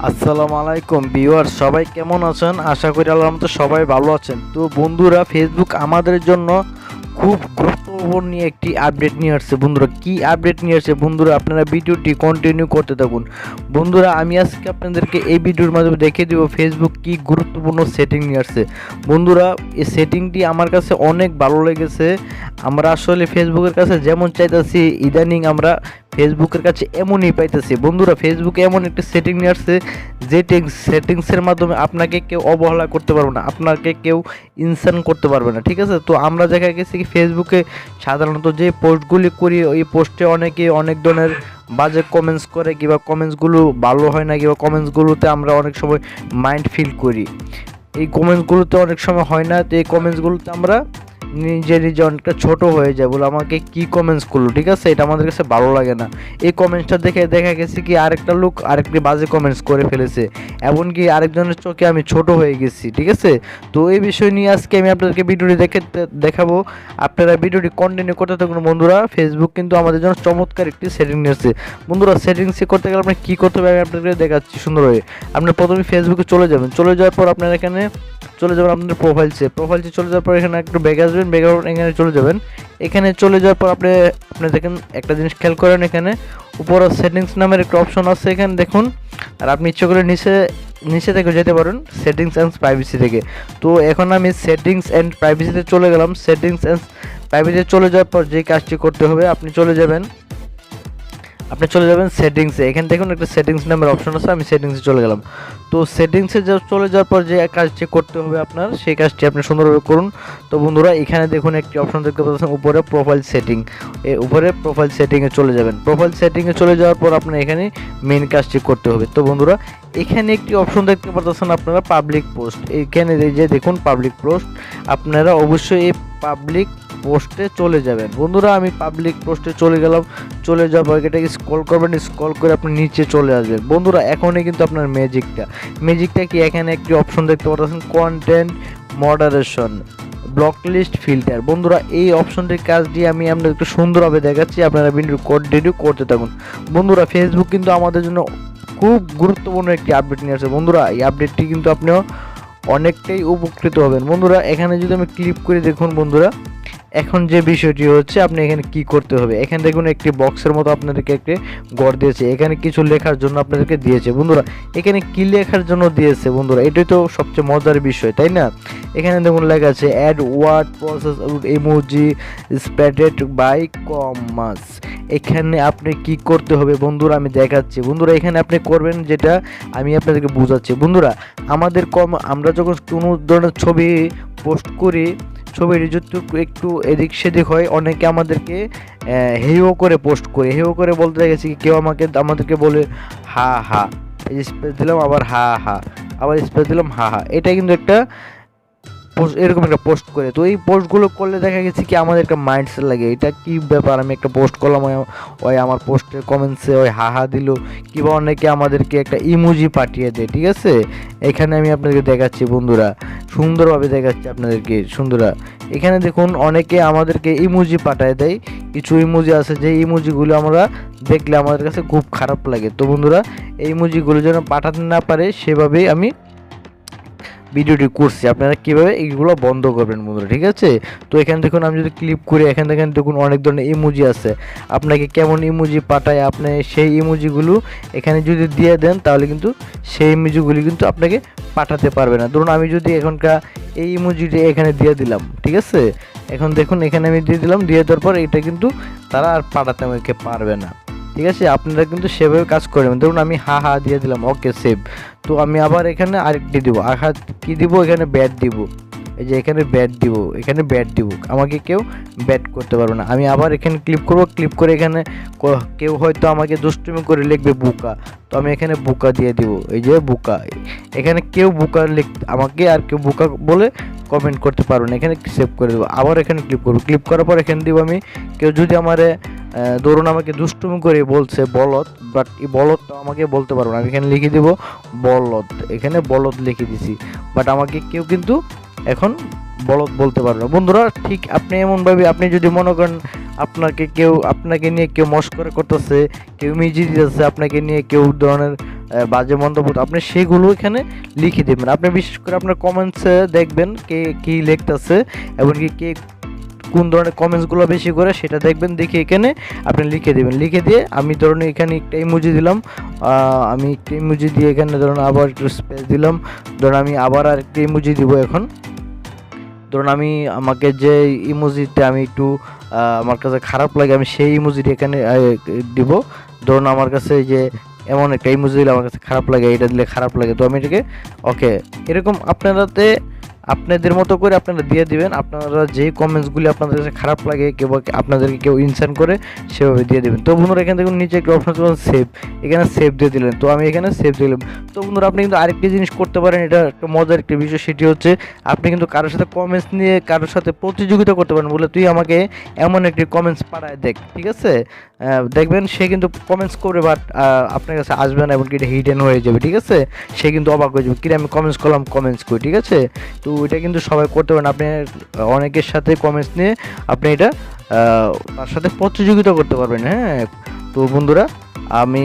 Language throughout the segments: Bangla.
আসসালামু আলাইকুম ভিউয়ার্স, সবাই কেমন আছেন? আশা করি আল্লাহর রহমতে সবাই ভালো আছেন। তো বন্ধুরা, ফেসবুক আমাদের জন্য খুব গুরুত্বপূর্ণ একটি আপডেট নিয়ে আসছে। বন্ধুরা, কি আপডেট নিয়ে আসছে বন্ধুরা, আপনারা ভিডিওটি কন্টিনিউ করতে থাকুন। বন্ধুরা, আমি আজকে আপনাদেরকে এই ভিডিওর মাধ্যমে দেখিয়ে দেবো ফেসবুক কি গুরুত্বপূর্ণ সেটিং নিয়ে আসছে। বন্ধুরা, এই সেটিংটি আমার কাছে অনেক ভালো লেগেছে। আমরা আসলে ফেসবুকের কাছে যেমন চাইতেছি, ইদানিং আমরা ফেসবুকের কাছে এমনই পাইতেছি। বন্ধুরা, ফেসবুকে এমন একটি সেটিং নিয়ে আসছে যে সেটিংসের মাধ্যমে আপনাকে কেউ অবহেলা করতে পারবে না, আপনাকে কেউ ইনসাল্ট করতে পারবে না। ঠিক আছে, তো আমরা দেখা গেছে কি ফেসবুকে সাধারণত যে পোস্টগুলি করি, ওই পোস্টে অনেকে অনেক ধরনের বাজে কমেন্টস করে, কিংবা কমেন্টসগুলো ভালো হয় না, কিংবা কমেন্টসগুলোতে আমরা অনেক সময় মাইন্ড ফিল করি। এই কমেন্টসগুলোতে অনেক সময় হয় না, তো এই কমেন্টসগুলোতে আমরা নিজে অনেকটা ছোট হয়ে যায়, বলে আমাকে কি কমেন্টস করলো। ঠিক আছে, এটা আমাদের কাছে ভালো লাগে না। এই কমেন্টসটা দেখে দেখা গেছে কি আরেকটা লোক আরেকটি বাজে কমেন্টস করে ফেলেছে, এমনকি আরেকজনের চোখে আমি ছোট হয়ে গেছি। ঠিক আছে, তো এই বিষয় নিয়ে আজকে আমি আপনাদেরকে ভিডিওটি দেখাবো। আপনারা ভিডিওটি কন্টিনিউ করতে থাকুন। বন্ধুরা, ফেসবুক কিন্তু আমাদের জন্য চমৎকার একটি সেটিং নিয়েছে। বন্ধুরা, সেটিংস করতে গেলে আপনার কী করতে হবে আমি আপনাদেরকে দেখাচ্ছি সুন্দরভাবে। আপনার প্রথমে ফেসবুকে চলে যাবেন, চলে যাওয়ার পর আপনার এখানে চলে যাবেন আপনাদের প্রোফাইলসে চলে যাওয়ার পর এখানে একটু ব্যাক আসবেন, ব্যাকগ্রাউন্ড এখানে চলে যাবেন। এখানে চলে যাওয়ার পর আপনি দেখেন একটা জিনিস খেয়াল করেন, এখানে উপরে সেটিংস নামের একটা অপশন আছে, এখানে দেখুন। আর আপনি ইচ্ছে করে নিচে থেকে যেতে পারেন সেটিংস অ্যান্ড প্রাইভেসি থেকে। তো এখন আমি সেটিংস অ্যান্ড প্রাইভেসিতে চলে গেলাম। সেটিংস অ্যান্ড প্রাইভেসিতে চলে যাওয়ার পর যে কাজটি করতে হবে, আপনি চলে যাবেন সেটিংসে। এখানে দেখুন একটা সেটিংস নামের অপশন আছে, আমি সেটিংসে চলে গেলাম। তো সেটিংসে চলে যাওয়ার পর যে কাজটি করতে হবে আপনার, সেই কাজটি আপনি সুন্দরভাবে করুন। তো বন্ধুরা, এখানে দেখুন একটি অপশন দেখতে পাচ্ছেন উপরে প্রোফাইল সেটিং, উপরে প্রোফাইল সেটিংয়ে চলে যাবেন। প্রোফাইল সেটিংয়ে চলে যাওয়ার পর আপনার এখানে মেইন কাজটি করতে হবে। তো বন্ধুরা, এখানে একটি অপশন দেখতে পাচ্ছেন আপনারা পাবলিক পোস্ট। এখানে যে দেখুন পাবলিক পোস্ট, আপনারা অবশ্যই এই পাবলিক পোস্টে চলে যাবেন। বন্ধুরা, আমি পাবলিক পোস্টে চলে গেলাম। চলে যাওয়ার পর এটাকে স্ক্রল করবেন, স্ক্রল করে আপনি নিচে চলে আসবেন। বন্ধুরা, এখনই কিন্তু আপনার ম্যাজিকটা কি, এখানে একটি অপশন দেখতে পাচ্ছেন কন্টেন্ট মডারেশন ব্লকলিস্ট ফিল্টার। বন্ধুরা, এই অপশনটির কাজ দিয়ে আমি আপনাদের একটু সুন্দরভাবে দেখাচ্ছি, আপনারা ভিডিও কন্টিনিউ করতে থাকুন। বন্ধুরা, ফেসবুক কিন্তু আমাদের জন্য খুব গুরুত্বপূর্ণ একটি আপডেট নিয়ে আসে। বন্ধুরা, এই আপডেটটি কিন্তু আপনিও অনেকটাই উপকৃত হবেন। বন্ধুরা, এখানে যদি আমি ক্লিক করে দেখুন, বন্ধুরা এখন যে বিষয়টি হচ্ছে, আপনি এখানে কি করতে হবে, এখানে দেখুন একটি বক্সের মতো আপনাদেরকে একটি ঘর দিয়েছে, এখানে কিছু লেখার জন্য আপনাদেরকে দিয়েছে। বন্ধুরা, এখানে কি লেখার জন্য দিয়েছে বন্ধুরা, এটাই তো সবচেয়ে মজার বিষয়, তাই না? এখানে দেখুন লেখা আছে add word process emoji spreaded by commas. এখানে আপনি কি করতে হবে বন্ধুরা, আমি দেখাচ্ছি। বন্ধুরা, এখানে আপনি করবেন যেটা আমি আপনাদেরকে বোঝাচ্ছি। বন্ধুরা, আমরা যখন কোনো ধরনের ছবি পোস্ট করি, ছবির যদি একটু এদিক সেদিক হয়, অনেকে আমাদেরকে হেয় করে পোস্ট করে, হেয় করে বলতে দেখেছি কেউ আমাদেরকে বলে হা হা, এই স্পেস দিলাম আবার হা হা, আবার স্পেস দিলাম হা হা। এটা কিন্তু একটা এরকম একটা পোস্ট করে। তো এই পোস্টগুলো করলে দেখা গেছে কি আমাদের একটা মাইন্ডসেট লাগে, এটা কি ব্যাপার, আমি একটা পোস্ট করলাম, ওই আমার পোস্টের কমেন্টসে ওই হাহা দিল, কিংবা অনেকে আমাদেরকে একটা ইমোজি পাঠিয়ে দেয়। ঠিক আছে, এখানে আমি আপনাদেরকে দেখাচ্ছি বন্ধুরা, সুন্দরভাবে দেখাচ্ছি আপনাদেরকে। এখানে দেখুন অনেকে আমাদেরকে ইমোজি পাঠিয়ে দেয়। কিছু ইমোজি আছে যে ইমোজিগুলো আমরা দেখলে আমাদের কাছে খুব খারাপ লাগে। তো বন্ধুরা, এই ইমোজিগুলো যেন পাঠাতে না পারে সেভাবেই আমি ভিডিওটি করছি, আপনারা কীভাবে এইগুলো বন্ধ করবেন বন্ধুরা। ঠিক আছে, তো এখানে দেখুন আমি যদি ক্লিক করি, এখানে দেখুন অনেক ধরনের ইমোজি আছে, আপনাকে কেমন ইমোজি পাঠায়, আপনি সেই ইমোজিগুলো এখানে যদি দিয়ে দেন, তাহলে কিন্তু সেই ইমোজিগুলি কিন্তু আপনাকে পাঠাতে পারবে না। ধরুন আমি যদি এখনকার এই ইমোজিটি এখানে দিয়ে দিলাম, ঠিক আছে, এখন দেখুন এখানে আমি দিয়ে দিলাম, দিয়ে দেওয়ার পর এটা কিন্তু তারা আর পাঠাতে আমাকে পারবে না। ঠিক আছে, আপনারা কিন্তু সেভাবে কাজ করবেন। ধরুন আমি হা হা দিয়ে দিলাম, ওকে সেভ। তো আমি আবার এখানে আরেকটি দিব, আঘাত কি দিব, এখানে ব্যাট দিব, এই যে এখানে ব্যাট দিব, আমাকে কেউ ব্যাট করতে পারবে না। আমি আবার এখানে ক্লিক করব, ক্লিক করে এখানে কেউ হয়তো আমাকে দুষ্টুমি করে লিখবে বুকা, তো আমি এখানে বুকা দিয়ে দিব, এই যে বুকা। এখানে কেউ বুকা আমাকে আর কেউ বুকা বলে কমেন্ট করতে পারবে না। এখানে সেভ করে দেবো, আবার এখানে ক্লিক করবো, ক্লিক করার পর এখানে দিব আমি, কেউ যদি আমারে ধরুন আমাকে দুষ্টুমি করে বলছে বলদ, বাট এই বলদটা আমাকে বলতে পারবো না, আমি এখানে লিখে দিব বলদ, এখানে বলদ লিখে দিছি, বাট আমাকে কেউ কিন্তু এখন বলদ বলতে পারবে না। বন্ধুরা, ঠিক আপনি এমনভাবে আপনি যদি মনে করেন আপনাকে নিয়ে কেউ মস্করা করতেছে, কেউ মিজি দিতেছে, আপনাকে নিয়ে কেউ ধরনের বাজে মন্তব্য, আপনি সেগুলো এখানে লিখে দেবেন। আপনি বিশেষ করে আপনার কমেন্টসে দেখবেন কে কী লিখতেছে এবং কে কোন ধরনের কমেন্টসগুলো বেশি করে সেটা দেখবেন, দেখে এখানে আপনি লিখে দেবেন। লিখে দিয়ে আমি ধরুন এখানে একটা ইমোজি দিলাম, আমি একটা ইমোজি দিয়ে এখানে ধরুন আবার একটু স্পেস দিলাম, ধরুন আমি আবার আরেকটা ইমোজি দিব। এখন ধরুন আমি আমাকে যে ইমোজিটা আমি একটু আমার কাছে খারাপ লাগে আমি সেই ইমোজিটা এখানে দিব। ধরুন আমার কাছে যে এমন একটা ইমোজি দিলে আমার কাছে খারাপ লাগে, এটা দিলে খারাপ লাগে, তো আমি এটাকে ওকে এরকম আপনাদের মতো করে আপনারা দিয়ে দিবেন। আপনারা যে কমেন্টসগুলি আপনাদের কাছে খারাপ লাগে কেউ আপনাদেরকে কেউ ইনসান করে সেভাবে দিয়ে দেবেন। তো বন্ধুরা এখান থেকে নিচে একটা অপশন আছে সেভ, এখানে সেভ দিয়ে দিলেন, তো আমি এখানে সেভ দিলাম। তো বন্ধুরা আপনি কিন্তু আরেকটি জিনিস করতে পারেন, এটা একটা মজার একটা বিষয়, সেটি হচ্ছে আপনি কিন্তু কারোর সাথে কমেন্টস নিয়ে কারোর সাথে প্রতিযোগিতা করতে পারেন, বলে তুই আমাকে এমন একটি কমেন্টস পাঠায় দেখ, ঠিক আছে? দেখবেন সে কিন্তু কমেন্টস করবে বাট আপনার কাছে আসবে না এবং এটা হিডেন হয়ে যাবে, ঠিক আছে? সে কিন্তু অবাক হয়ে যাবে, কিরে আমি কমেন্টস করলাম, কমেন্টস করি, ঠিক আছে? তো এটা কিন্তু সবাই করতে পারেন। আপনি অনেকের সাথে কমেন্টস নিয়ে আপনি এটা তার সাথে প্রতিযোগিতা করতে পারবেন। হ্যাঁ, তো বন্ধুরা আমি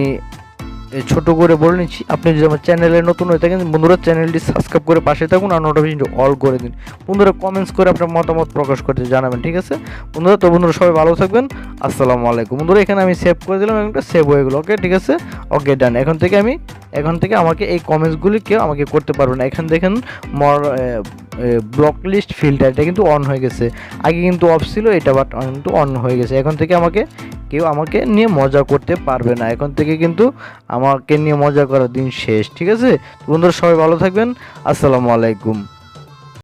ছোট করে বলে নিচ্ছি, আপনি যদি আমার চ্যানেলে নতুন হয়ে থাকেন বন্ধুরা চ্যানেলটি সাবস্ক্রাইব করে পাশে থাকুন আর নোটিফিকেশনটি অল করে দিন। বন্ধুরা কমেন্টস করে আপনার মতামত প্রকাশ করতে জানাবেন, ঠিক আছে বন্ধুরা? তো বন্ধুরা সবাই ভালো থাকবেন, আসসালামু আলাইকুম। বন্ধুরা এখানে আমি সেভ করে দিলাম এবং সেভ হয়ে গেলো, ওকে ঠিক আছে, ওকে ডান। এখন থেকে আমাকে এই কমেন্টসগুলি কেউ আমাকে করতে পারবে না। এখানে দেখেন ব্লক লিস্ট ফিল্টার এটা কিন্তু অন হয়ে গেছে, আগে কিন্তু অফ ছিল এটা, বাট কিন্তু অন হয়ে গেছে। এখন থেকে কেউ আমাকে নিয়ে মজা করতে পারবে না, এখন থেকে কিন্তু আমাকে নিয়ে মজা করার দিন শেষ, ঠিক আছে? বন্ধুরা সবাই ভালো থাকবেন, আসসালামু আলাইকুম।